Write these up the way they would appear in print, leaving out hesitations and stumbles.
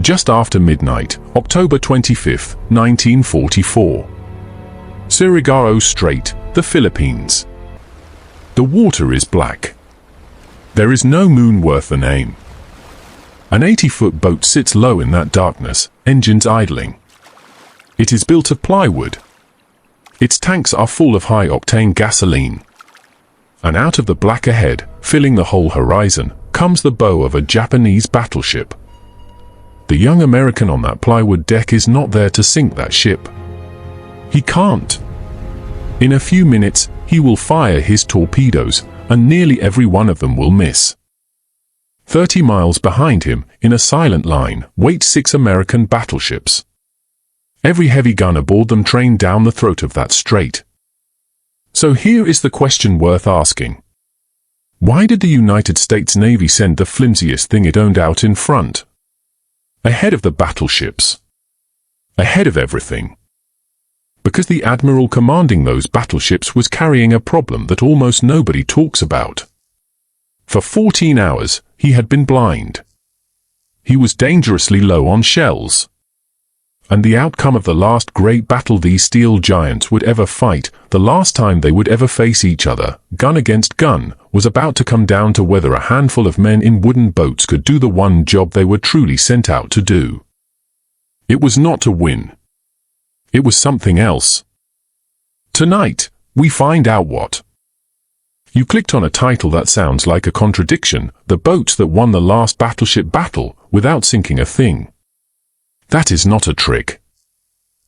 Just after midnight, October 25, 1944. Surigao Strait, the Philippines. The water is black. There is no moon worth the name. An 80-foot boat sits low in that darkness, engines idling. It is built of plywood. Its tanks are full of high-octane gasoline. And out of the black ahead, filling the whole horizon, comes the bow of a Japanese battleship. The young American on that plywood deck is not there to sink that ship. He can't. In a few minutes, he will fire his torpedoes, and nearly every one of them will miss. 30 miles behind him, in a silent line, wait 6 American battleships. Every heavy gun aboard them trained down the throat of that strait. So here is the question worth asking. Why did the United States Navy send the flimsiest thing it owned out in front? Ahead of the battleships. Ahead of everything. Because the admiral commanding those battleships was carrying a problem that almost nobody talks about. For 14 hours, he had been blind. He was dangerously low on shells. And the outcome of the last great battle these steel giants would ever fight, the last time they would ever face each other, gun against gun, was about to come down to whether a handful of men in wooden boats could do the one job they were truly sent out to do. It was not to win. It was something else. Tonight, we find out what. You clicked on a title that sounds like a contradiction, The Boats That Won the Last Battleship Battle, without sinking a thing. That is not a trick.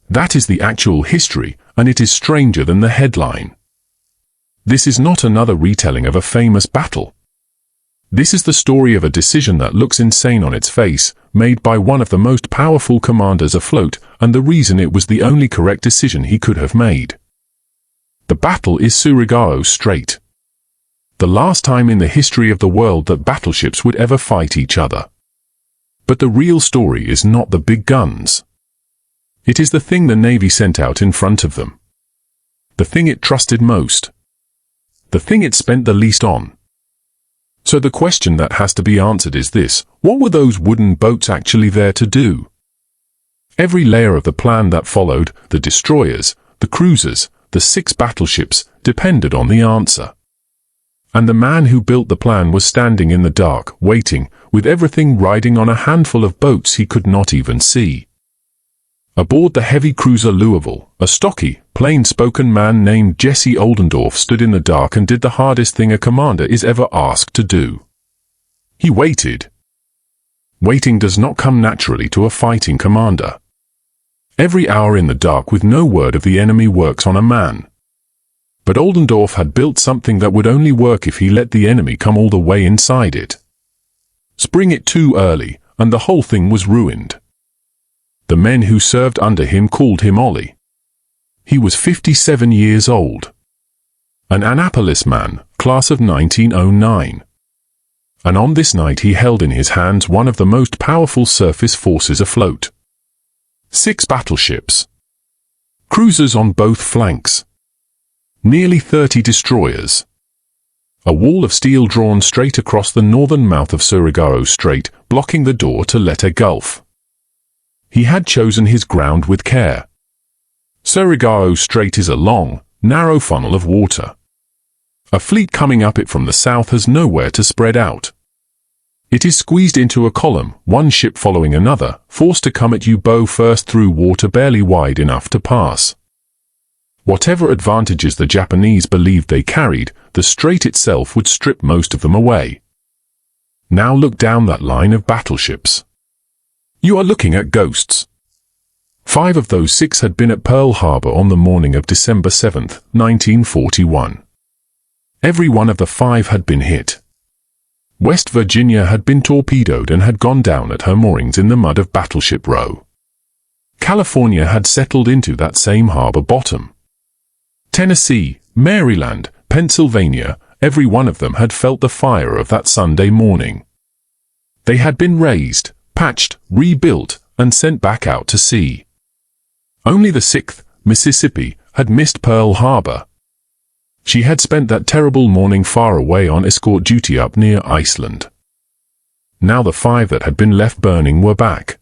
That is the actual history, and it is stranger than the headline. This is not another retelling of a famous battle. This is the story of a decision that looks insane on its face, made by one of the most powerful commanders afloat, and the reason it was the only correct decision he could have made. The battle is Surigao Strait. The last time in the history of the world that battleships would ever fight each other. But the real story is not the big guns. It is the thing the Navy sent out in front of them. The thing it trusted most. The thing it spent the least on. So the question that has to be answered is this: what were those wooden boats actually there to do? Every layer of the plan that followed, the destroyers, the cruisers, the 6 battleships, depended on the answer. And the man who built the plan was standing in the dark, waiting, with everything riding on a handful of boats he could not even see. Aboard the heavy cruiser Louisville, a stocky, plain-spoken man named Jesse Oldendorf stood in the dark and did the hardest thing a commander is ever asked to do. He waited. Waiting does not come naturally to a fighting commander. Every hour in the dark with no word of the enemy works on a man. But Oldendorf had built something that would only work if he let the enemy come all the way inside it. Spring it too early, and the whole thing was ruined. The men who served under him called him Ollie. He was 57 years old. An Annapolis man, class of 1909. And on this night he held in his hands one of the most powerful surface forces afloat. 6 battleships. Cruisers on both flanks. Nearly 30 destroyers. A wall of steel drawn straight across the northern mouth of Surigao Strait, blocking the door to Leyte Gulf. He had chosen his ground with care. Surigao Strait is a long, narrow funnel of water. A fleet coming up it from the south has nowhere to spread out. It is squeezed into a column, one ship following another, forced to come at you bow first through water barely wide enough to pass. Whatever advantages the Japanese believed they carried, the strait itself would strip most of them away. Now look down that line of battleships. You are looking at ghosts. 5 of those 6 had been at Pearl Harbor on the morning of December 7, 1941. Every one of the 5 had been hit. West Virginia had been torpedoed and had gone down at her moorings in the mud of Battleship Row. California had settled into that same harbor bottom. Tennessee, Maryland, Pennsylvania, every one of them had felt the fire of that Sunday morning. They had been raised, patched, rebuilt, and sent back out to sea. Only the 6th, Mississippi, had missed Pearl Harbor. She had spent that terrible morning far away on escort duty up near Iceland. Now the 5 that had been left burning were back.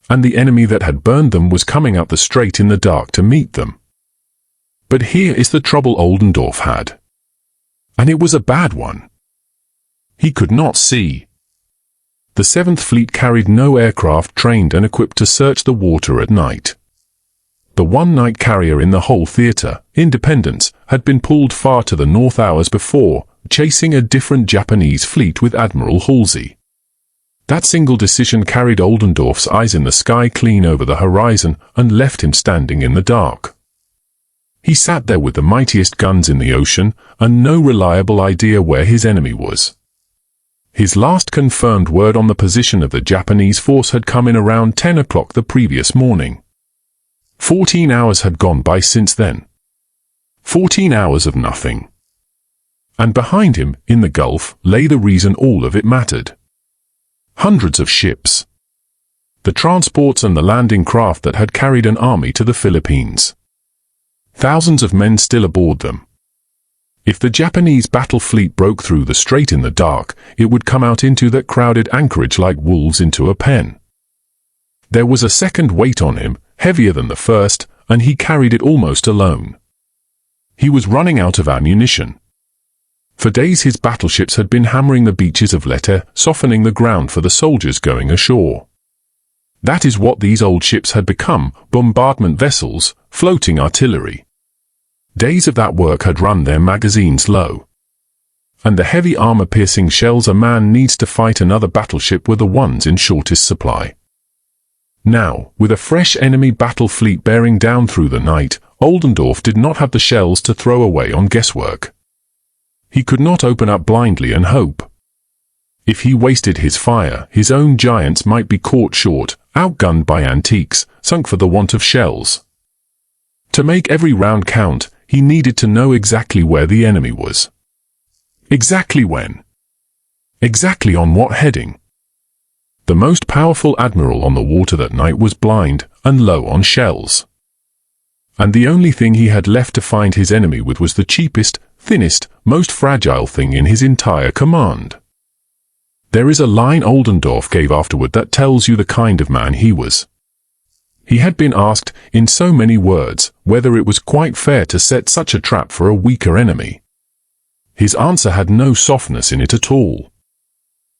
and the enemy that had burned them was coming up the strait in the dark to meet them. But here is the trouble Oldendorf had. And it was a bad one. He could not see. The 7th Fleet carried no aircraft trained and equipped to search the water at night. The one night carrier in the whole theater, Independence, had been pulled far to the north hours before, chasing a different Japanese fleet with Admiral Halsey. That single decision carried Oldendorf's eyes in the sky clean over the horizon and left him standing in the dark. He sat there with the mightiest guns in the ocean and no reliable idea where his enemy was. His last confirmed word on the position of the Japanese force had come in around 10 o'clock the previous morning. 14 hours had gone by since then. 14 hours of nothing. And behind him, in the Gulf, lay the reason all of it mattered. Hundreds of ships. The transports and the landing craft that had carried an army to the Philippines. Thousands of men still aboard them. If the Japanese battle fleet broke through the strait in the dark, it would come out into that crowded anchorage like wolves into a pen. There was a second weight on him, heavier than the first, and he carried it almost alone. He was running out of ammunition. For days his battleships had been hammering the beaches of Leyte, softening the ground for the soldiers going ashore. That is what these old ships had become, bombardment vessels, floating artillery. Days of that work had run their magazines low. And the heavy armor-piercing shells a man needs to fight another battleship were the ones in shortest supply. Now, with a fresh enemy battle fleet bearing down through the night, Oldendorf did not have the shells to throw away on guesswork. He could not open up blindly and hope. If he wasted his fire, his own giants might be caught short, outgunned by antiques, sunk for the want of shells. To make every round count, he needed to know exactly where the enemy was. Exactly when. Exactly on what heading. The most powerful admiral on the water that night was blind and low on shells. And the only thing he had left to find his enemy with was the cheapest, thinnest, most fragile thing in his entire command. There is a line Oldendorf gave afterward that tells you the kind of man he was. He had been asked, in so many words, whether it was quite fair to set such a trap for a weaker enemy. His answer had no softness in it at all.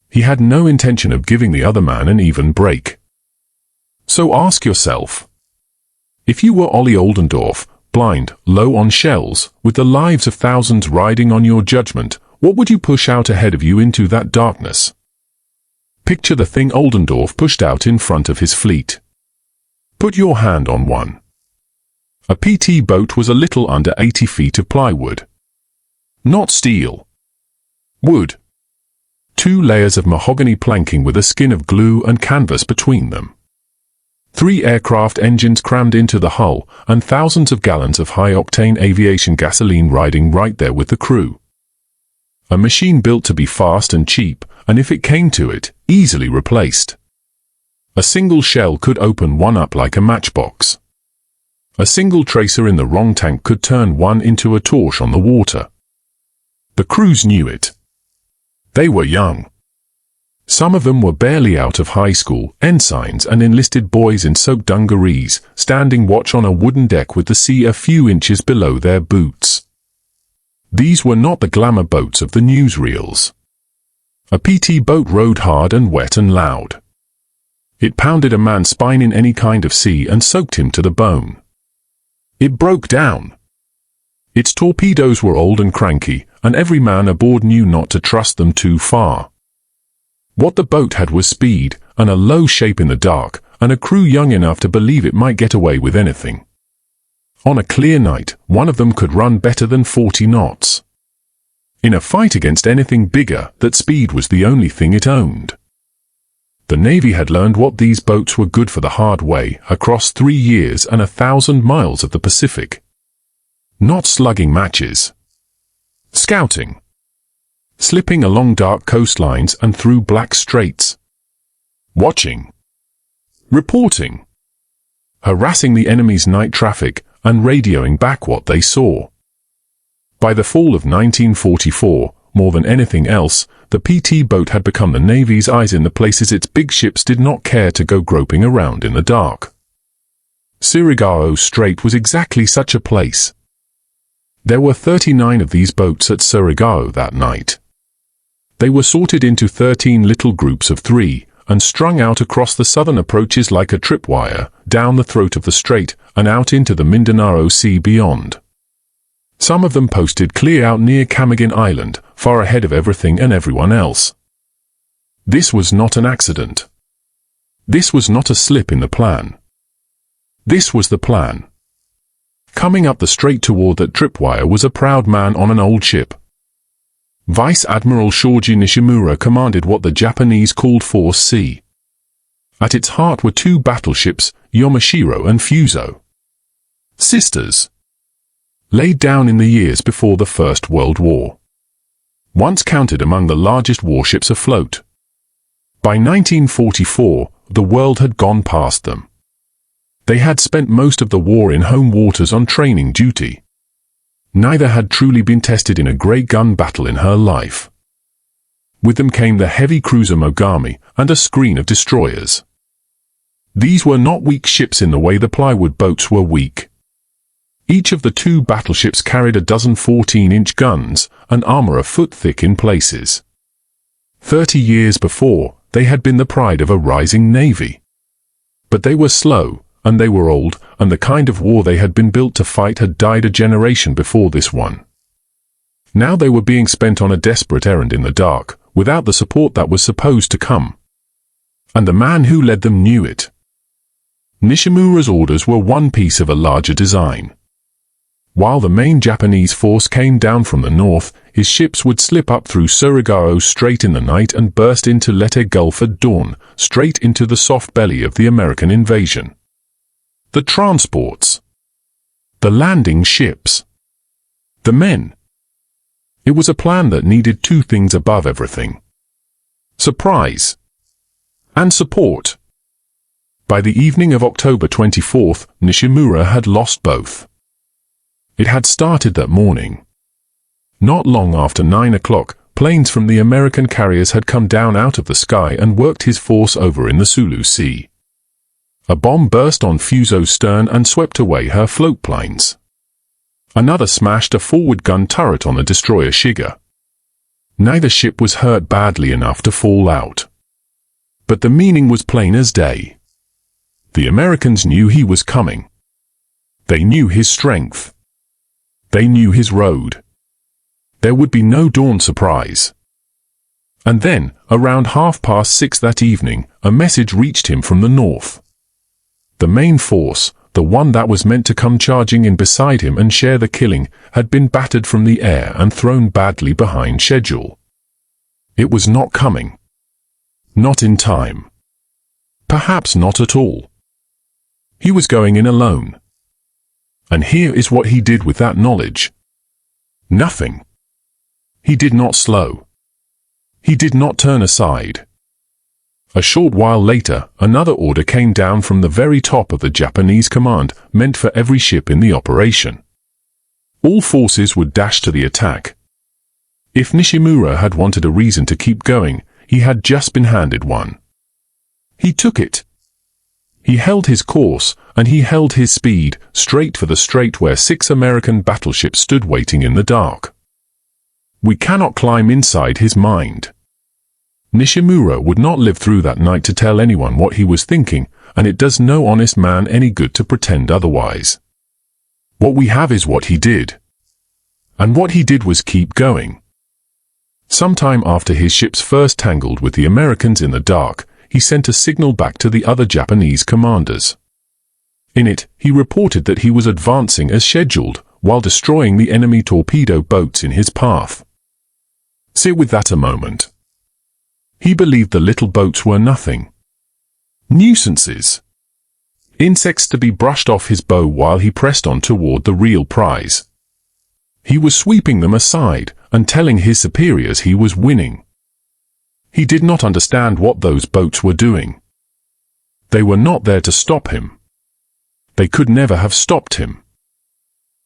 He had no intention of giving the other man an even break. So ask yourself, if you were Ollie Oldendorf, blind, low on shells, with the lives of thousands riding on your judgment, what would you push out ahead of you into that darkness? Picture the thing Oldendorf pushed out in front of his fleet. Put your hand on one. A PT boat was a little under 80 feet of plywood. Not steel. Wood. 2 layers of mahogany planking with a skin of glue and canvas between them. 3 aircraft engines crammed into the hull, and thousands of gallons of high-octane aviation gasoline riding right there with the crew. A machine built to be fast and cheap, and if it came to it, easily replaced. A single shell could open one up like a matchbox. A single tracer in the wrong tank could turn one into a torch on the water. The crews knew it. They were young. Some of them were barely out of high school, ensigns and enlisted boys in soaked dungarees, standing watch on a wooden deck with the sea a few inches below their boots. These were not the glamour boats of the newsreels. A PT boat rode hard and wet and loud. It pounded a man's spine in any kind of sea and soaked him to the bone. It broke down. Its torpedoes were old and cranky, and every man aboard knew not to trust them too far. What the boat had was speed, and a low shape in the dark, and a crew young enough to believe it might get away with anything. On a clear night, one of them could run better than 40 knots. In a fight against anything bigger, that speed was the only thing it owned. The Navy had learned what these boats were good for the hard way, across 3 years and 1,000 miles of the Pacific. Not slugging matches. Scouting. Slipping along dark coastlines and through black straits. Watching. Reporting. Harassing the enemy's night traffic and radioing back what they saw. By the fall of 1944, more than anything else, the PT boat had become the Navy's eyes in the places its big ships did not care to go groping around in the dark. Surigao Strait was exactly such a place. There were 39 of these boats at Surigao that night. They were sorted into 13 little groups of 3, and strung out across the southern approaches like a tripwire, down the throat of the strait, and out into the Mindanao Sea beyond. Some of them posted clear out near Camiguin Island, far ahead of everything and everyone else. This was not an accident. This was not a slip in the plan. This was the plan. Coming up the strait toward that tripwire was a proud man on an old ship. Vice Admiral Shoji Nishimura commanded what the Japanese called Force C. At its heart were 2 battleships, Yomashiro and Fuso. Sisters. Laid down in the years before the First World War. Once counted among the largest warships afloat. By 1944, the world had gone past them. They had spent most of the war in home waters on training duty. Neither had truly been tested in a great gun battle in her life. With them came the heavy cruiser Mogami and a screen of destroyers. These were not weak ships in the way the Plywood boats were weak. Each of the 2 battleships carried a dozen 14-inch guns, and armor a foot thick in places. 30 years before, they had been the pride of a rising navy. But they were slow, and they were old, and the kind of war they had been built to fight had died a generation before this one. Now they were being spent on a desperate errand in the dark, without the support that was supposed to come. And the man who led them knew it. Nishimura's orders were one piece of a larger design. While the main Japanese force came down from the north, his ships would slip up through Surigao Strait in the night and burst into Leyte Gulf at dawn, straight into the soft belly of the American invasion. The transports. The landing ships. The men. It was a plan that needed 2 things above everything. Surprise. And support. By the evening of October 24th, Nishimura had lost both. It had started that morning. Not long after 9 o'clock, planes from the American carriers had come down out of the sky and worked his force over in the Sulu Sea. A bomb burst on Fuso's stern and swept away her floatplanes. Another smashed a forward gun turret on the destroyer Shiga. Neither ship was hurt badly enough to fall out. But the meaning was plain as day. The Americans knew he was coming. They knew his strength. They knew his road. There would be no dawn surprise. And then, around 6:30 that evening, a message reached him from the north. The main force, the one that was meant to come charging in beside him and share the killing, had been battered from the air and thrown badly behind schedule. It was not coming. Not in time. Perhaps not at all. He was going in alone. And here is what he did with that knowledge. Nothing. He did not slow. He did not turn aside. A short while later, another order came down from the very top of the Japanese command, meant for every ship in the operation. All forces would dash to the attack. If Nishimura had wanted a reason to keep going, he had just been handed one. He took it. He held his course, and he held his speed, straight for the strait where 6 American battleships stood waiting in the dark. We cannot climb inside his mind. Nishimura would not live through that night to tell anyone what he was thinking, and it does no honest man any good to pretend otherwise. What we have is what he did. And what he did was keep going. Sometime after his ships first tangled with the Americans in the dark, he sent a signal back to the other Japanese commanders. In it, he reported that he was advancing as scheduled, while destroying the enemy torpedo boats in his path. Sit with that a moment. He believed the little boats were nothing. Nuisances. Insects to be brushed off his bow while he pressed on toward the real prize. He was sweeping them aside, and telling his superiors he was winning. He did not understand what those boats were doing. They were not there to stop him. They could never have stopped him.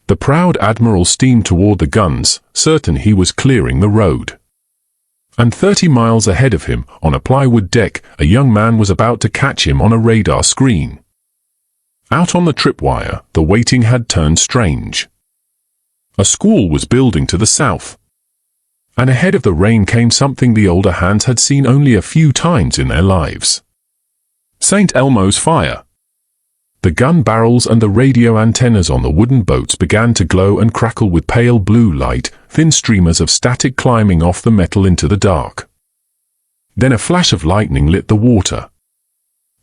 The proud admiral steamed toward the guns, certain he was clearing the road. And 30 miles ahead of him, on a plywood deck, a young man was about to catch him on a radar screen. Out on the tripwire, the waiting had turned strange. A squall was building to the south. And ahead of the rain came something the older hands had seen only a few times in their lives. St. Elmo's fire. The gun barrels and the radio antennas on the wooden boats began to glow and crackle with pale blue light, thin streamers of static climbing off the metal into the dark. Then a flash of lightning lit the water.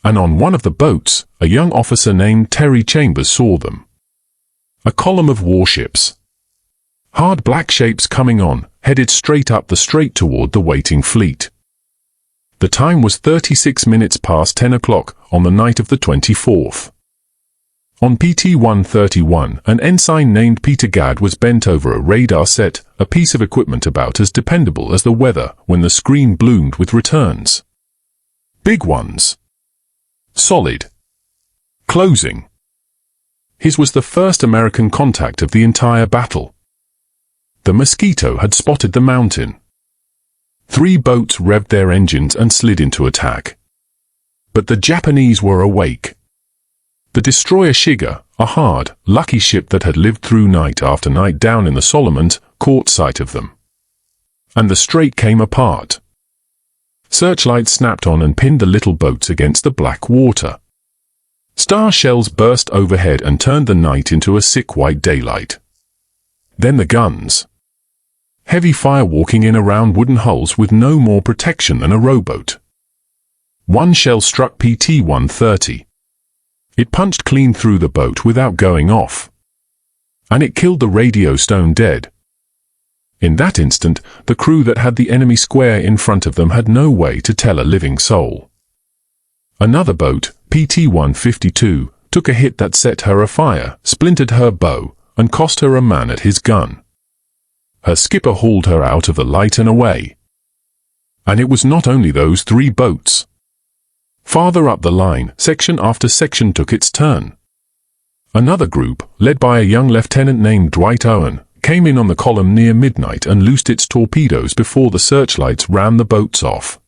And on one of the boats, a young officer named Terry Chambers saw them. A column of warships. Hard black shapes coming on, headed straight up the strait toward the waiting fleet. The time was 36 minutes past 10 o'clock on the night of the 24th. On PT-131, an ensign named Peter Gadd was bent over a radar set, a piece of equipment about as dependable as the weather, when the screen bloomed with returns. Big ones. Solid. Closing. His was the first American contact of the entire battle. The Mosquito had spotted the mountain. 3 boats revved their engines and slid into attack. But the Japanese were awake. The destroyer Shiga, a hard, lucky ship that had lived through night after night down in the Solomons, caught sight of them. And the strait came apart. Searchlights snapped on and pinned the little boats against the black water. Star shells burst overhead and turned the night into a sick white daylight. Then the guns. Heavy fire walking in around wooden hulls with no more protection than a rowboat. One shell struck PT-130. It punched clean through the boat without going off. And it killed the radio stone dead. In that instant, the crew that had the enemy square in front of them had no way to tell a living soul. Another boat, PT-152, took a hit that set her afire, splintered her bow, and cost her a man at his gun. Her skipper hauled her out of the light and away. And it was not only those 3 boats. Farther up the line, section after section took its turn. Another group, led by a young lieutenant named Dwight Owen, came in on the column near midnight and loosed its torpedoes before the searchlights ran the boats off.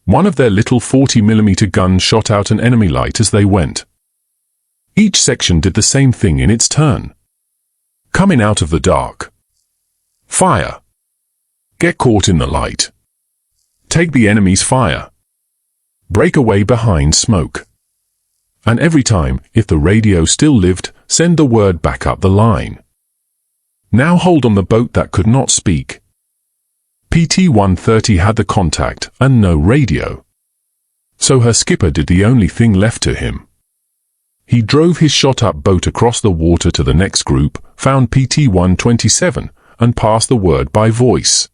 One of their little 40mm guns shot out an enemy light as they went. Each section did the same thing in its turn. Coming out of the dark. Fire. Get caught in the light. Take the enemy's fire. Break away behind smoke. And every time, if the radio still lived, send the word back up the line. Now hold on the boat that could not speak. PT-130 had the contact and no radio. So her skipper did the only thing left to him. He drove his shot-up boat across the water to the next group, found PT-127, and passed the word by voice.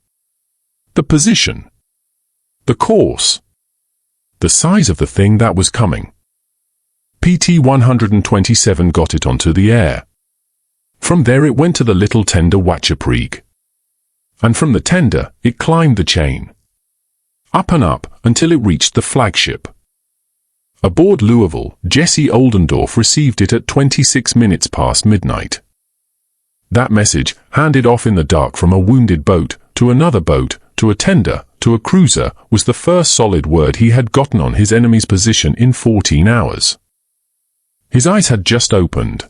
The position. The course. The size of the thing that was coming. PT-127 got it onto the air. From there it went to the little tender Wachapreek. And from the tender, it climbed the chain. Up and up, until it reached the flagship. Aboard Louisville, Jesse Oldendorf received it at 26 minutes past midnight. That message, handed off in the dark from a wounded boat, to another boat, to a tender, to a cruiser, was the first solid word he had gotten on his enemy's position in 14 hours. His eyes had just opened.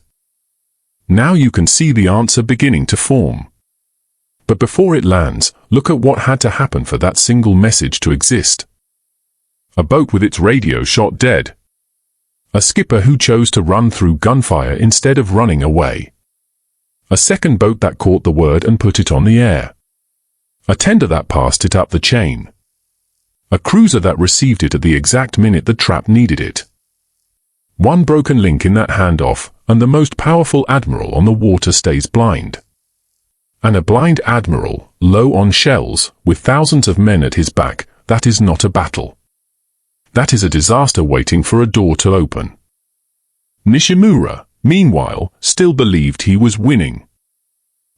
Now you can see the answer beginning to form. But before it lands, look at what had to happen for that single message to exist. A boat with its radio shot dead. A skipper who chose to run through gunfire instead of running away. A second boat that caught the word and put it on the air. A tender that passed it up the chain. A cruiser that received it at the exact minute the trap needed it. One broken link in that handoff, and the most powerful admiral on the water stays blind. And a blind admiral, low on shells, with thousands of men at his back, that is not a battle. That is a disaster waiting for a door to open. Nishimura, meanwhile, still believed he was winning.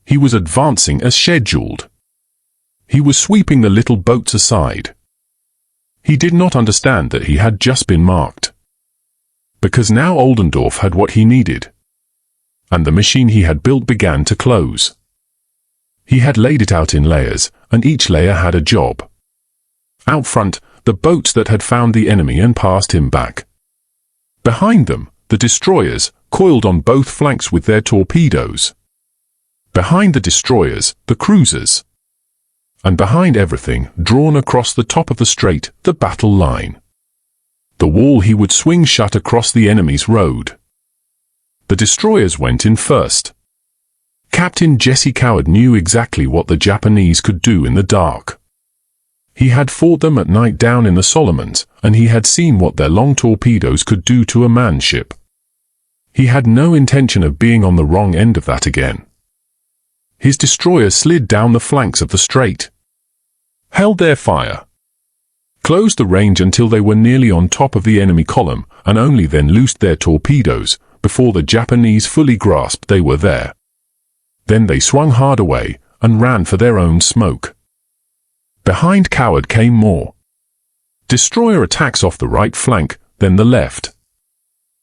He was advancing as scheduled. He was sweeping the little boats aside. He did not understand that he had just been marked. Because now Oldendorf had what he needed. and the machine he had built began to close. He had laid it out in layers, and each layer had a job. Out front, the boats that had found the enemy and passed him back. Behind them, the destroyers, coiled on both flanks with their torpedoes. Behind the destroyers, the cruisers. And behind everything, drawn across the top of the strait, the battle line. The wall he would swing shut across the enemy's road. The destroyers went in first. Captain Jesse Coward knew exactly what the Japanese could do in the dark. He had fought them at night down in the Solomons, and he had seen what their long torpedoes could do to a manned ship. He had no intention of being on the wrong end of that again. His destroyers slid down the flanks of the strait, held their fire, closed the range until they were nearly on top of the enemy column, and only then loosed their torpedoes, before the Japanese fully grasped they were there. Then they swung hard away, and ran for their own smoke. Behind Coward came more destroyer attacks off the right flank, then the left.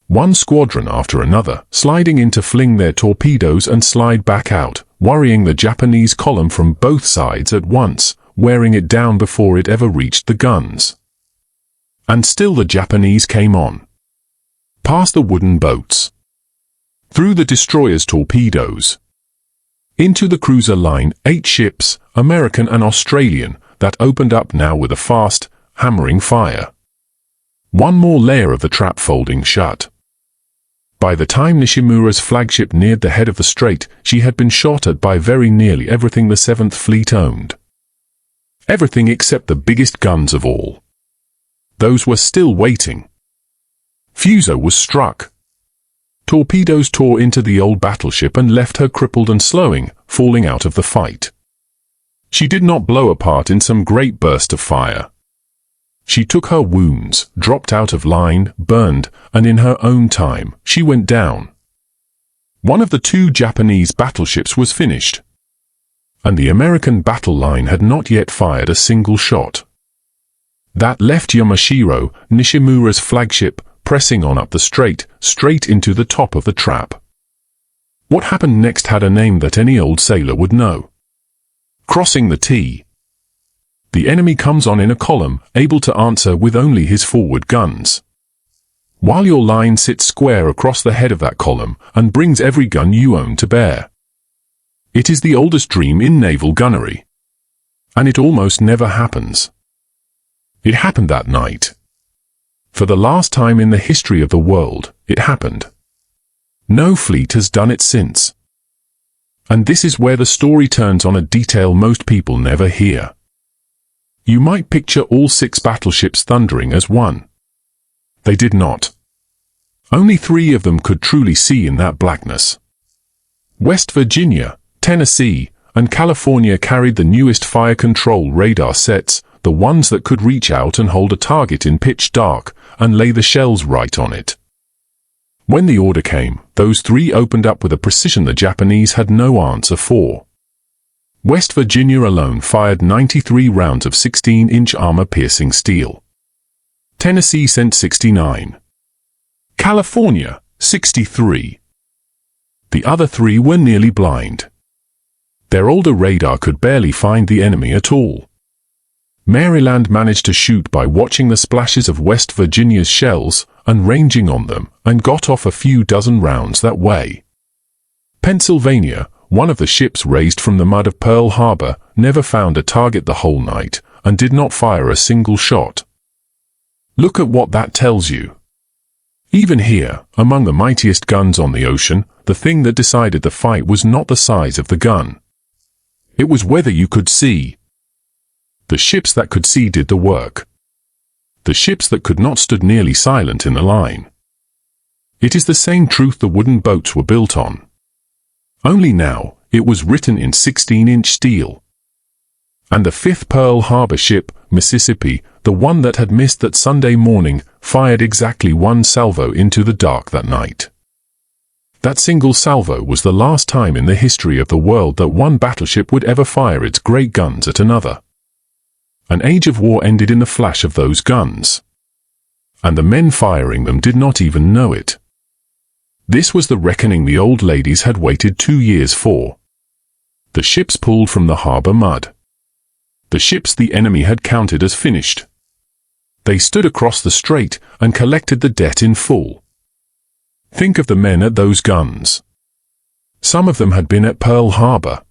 One squadron after another, sliding in to fling their torpedoes and slide back out, worrying the Japanese column from both sides at once, wearing it down before it ever reached the guns. And still the Japanese came on. Past the wooden boats. Through the destroyers' torpedoes. Into the cruiser line, 8 ships, American and Australian, that opened up now with a fast, hammering fire. One more layer of the trap folding shut. By the time Nishimura's flagship neared the head of the strait, she had been shot at by very nearly everything the 7th Fleet owned. Everything except the biggest guns of all. Those were still waiting. Fuso was struck. Torpedoes tore into the old battleship and left her crippled and slowing, falling out of the fight. She did not blow apart in some great burst of fire. She took her wounds, dropped out of line, burned, and in her own time, she went down. One of the 2 Japanese battleships was finished, and the American battle line had not yet fired a single shot. That left Yamashiro, Nishimura's flagship, pressing on up the strait, straight into the top of the trap. What happened next had a name that any old sailor would know. Crossing the T. The enemy comes on in a column, able to answer with only his forward guns. While your line sits square across the head of that column and brings every gun you own to bear. It is the oldest dream in naval gunnery. And it almost never happens. It happened that night. For the last time in the history of the world, it happened. No fleet has done it since. And this is where the story turns on a detail most people never hear. You might picture all 6 battleships thundering as one. They did not. Only 3 of them could truly see in that blackness. West Virginia, Tennessee, and California carried the newest fire control radar sets, the ones that could reach out and hold a target in pitch dark, and lay the shells right on it. When the order came, those 3 opened up with a precision the Japanese had no answer for. West Virginia alone fired 93 rounds of 16-inch armor-piercing steel. Tennessee sent 69. California, 63. The other 3 were nearly blind. Their older radar could barely find the enemy at all. Maryland managed to shoot by watching the splashes of West Virginia's shells and ranging on them, and got off a few dozen rounds that way. Pennsylvania, one of the ships raised from the mud of Pearl Harbor, never found a target the whole night, and did not fire a single shot. Look at what that tells you. Even here, among the mightiest guns on the ocean, the thing that decided the fight was not the size of the gun. It was whether you could see. The ships that could see did the work. The ships that could not stood nearly silent in the line. It is the same truth the wooden boats were built on. Only now, it was written in 16-inch steel. And the 5th Pearl Harbor ship, Mississippi, the one that had missed that Sunday morning, fired exactly 1 salvo into the dark that night. That single salvo was the last time in the history of the world that one battleship would ever fire its great guns at another. An age of war ended in the flash of those guns. And the men firing them did not even know it. This was the reckoning the old ladies had waited 2 years for. The ships pulled from the harbor mud. The ships the enemy had counted as finished. They stood across the strait and collected the debt in full. Think of the men at those guns. Some of them had been at Pearl Harbor.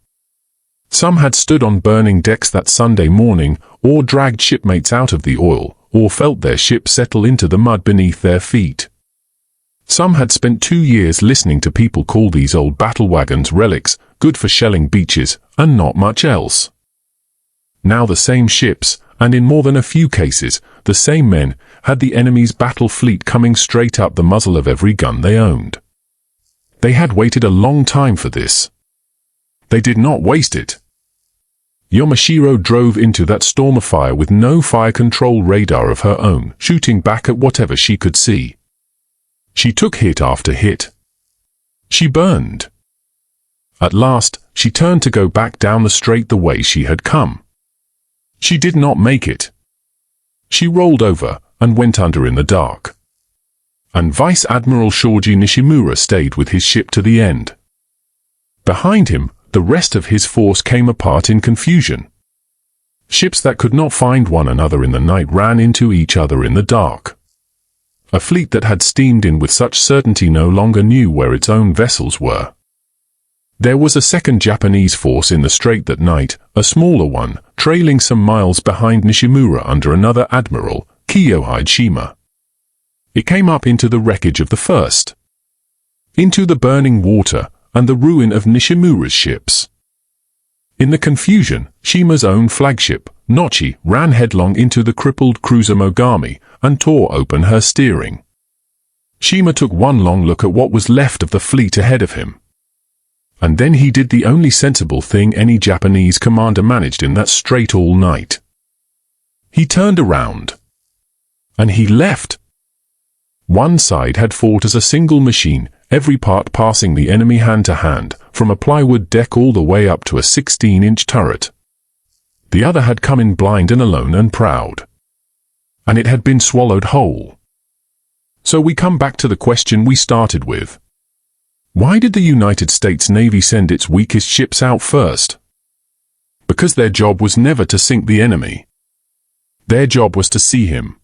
Some had stood on burning decks that Sunday morning, or dragged shipmates out of the oil, or felt their ship settle into the mud beneath their feet. Some had spent 2 years listening to people call these old battle wagons relics, good for shelling beaches, and not much else. Now the same ships, and in more than a few cases, the same men, had the enemy's battle fleet coming straight up the muzzle of every gun they owned. They had waited a long time for this. They did not waste it. Yamashiro drove into that storm of fire with no fire control radar of her own, shooting back at whatever she could see. She took hit after hit. She burned. At last, she turned to go back down the strait the way she had come. She did not make it. She rolled over and went under in the dark. And Vice Admiral Shoji Nishimura stayed with his ship to the end. Behind him, the rest of his force came apart in confusion. Ships that could not find one another in the night ran into each other in the dark. A fleet that had steamed in with such certainty no longer knew where its own vessels were. There was a second Japanese force in the strait that night, a smaller one, trailing some miles behind Nishimura under another admiral, Kiyohide Shima. It came up into the wreckage of the first, into the burning water and the ruin of Nishimura's ships. In the confusion, Shima's own flagship, Nochi, ran headlong into the crippled cruiser Mogami and tore open her steering. Shima took one long look at what was left of the fleet ahead of him. And then he did the only sensible thing any Japanese commander managed in that strait all night. He turned around. And he left. One side had fought as a single machine, every part passing the enemy hand to hand, from a plywood deck all the way up to a 16-inch turret. The other had come in blind and alone and proud. And it had been swallowed whole. So we come back to the question we started with. Why did the United States Navy send its weakest ships out first? Because their job was never to sink the enemy. Their job was to see him.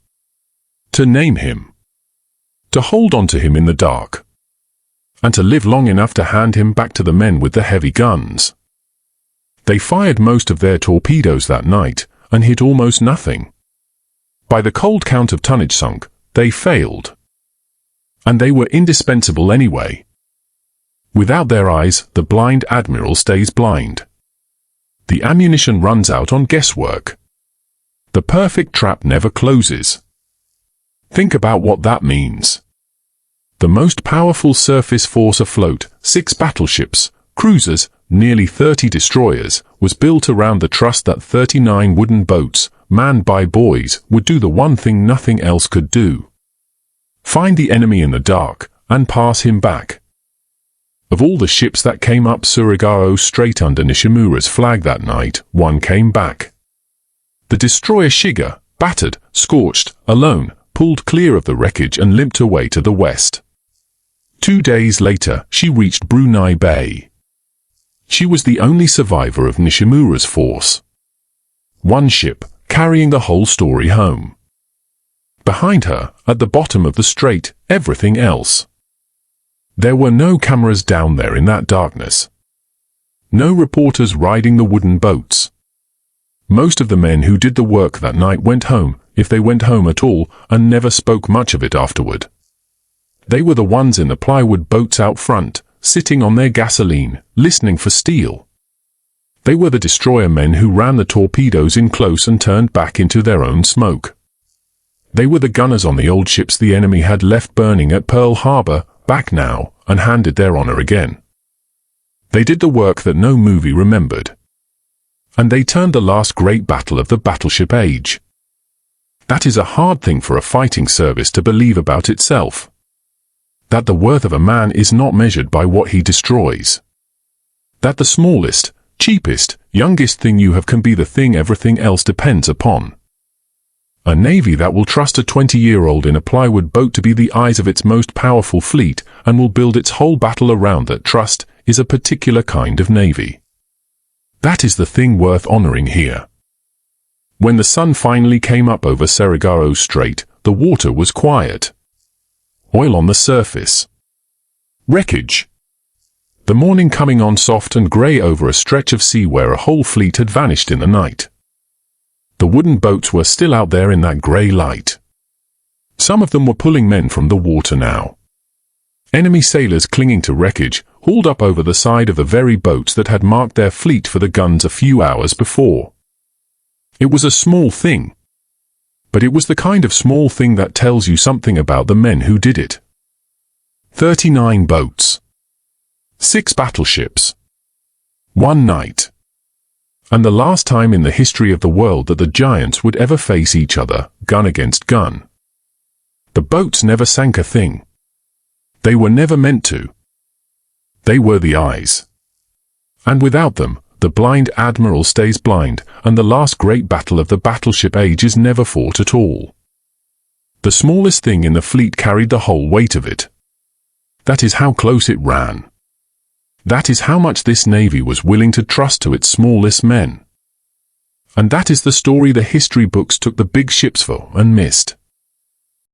To name him. To hold on to him in the dark. And to live long enough to hand him back to the men with the heavy guns. They fired most of their torpedoes that night, and hit almost nothing. By the cold count of tonnage sunk, they failed. And they were indispensable anyway. Without their eyes, the blind admiral stays blind. The ammunition runs out on guesswork. The perfect trap never closes. Think about what that means. The most powerful surface force afloat, 6 battleships, cruisers, nearly 30 destroyers, was built around the trust that 39 wooden boats, manned by boys, would do the one thing nothing else could do. Find the enemy in the dark, and pass him back. Of all the ships that came up Surigao Strait under Nishimura's flag that night, one came back. The destroyer Shiga, battered, scorched, alone, pulled clear of the wreckage and limped away to the west. 2 days later, she reached Brunei Bay. She was the only survivor of Nishimura's force. One ship, carrying the whole story home. Behind her, at the bottom of the strait, everything else. There were no cameras down there in that darkness. No reporters riding the wooden boats. Most of the men who did the work that night went home, if they went home at all, and never spoke much of it afterward. They were the ones in the plywood boats out front, sitting on their gasoline, listening for steel. They were the destroyer men who ran the torpedoes in close and turned back into their own smoke. They were the gunners on the old ships the enemy had left burning at Pearl Harbor, back now, and handed their honor again. They did the work that no movie remembered. And they turned the last great battle of the battleship age. That is a hard thing for a fighting service to believe about itself. That the worth of a man is not measured by what he destroys. That the smallest, cheapest, youngest thing you have can be the thing everything else depends upon. A navy that will trust a 20-year-old in a plywood boat to be the eyes of its most powerful fleet and will build its whole battle around that trust is a particular kind of navy. That is the thing worth honoring here. When the sun finally came up over Surigao Strait, the water was quiet. Oil on the surface. Wreckage. The morning coming on soft and grey over a stretch of sea where a whole fleet had vanished in the night. The wooden boats were still out there in that grey light. Some of them were pulling men from the water now. Enemy sailors clinging to wreckage, hauled up over the side of the very boats that had marked their fleet for the guns a few hours before. It was a small thing. But it was the kind of small thing that tells you something about the men who did it. 39 boats. 6 battleships. 1 night. And the last time in the history of the world that the giants would ever face each other, gun against gun. The boats never sank a thing. They were never meant to. They were the eyes. And without them, the blind admiral stays blind, and the last great battle of the battleship age is never fought at all. The smallest thing in the fleet carried the whole weight of it. That is how close it ran. That is how much this navy was willing to trust to its smallest men. And that is the story the history books took the big ships for and missed.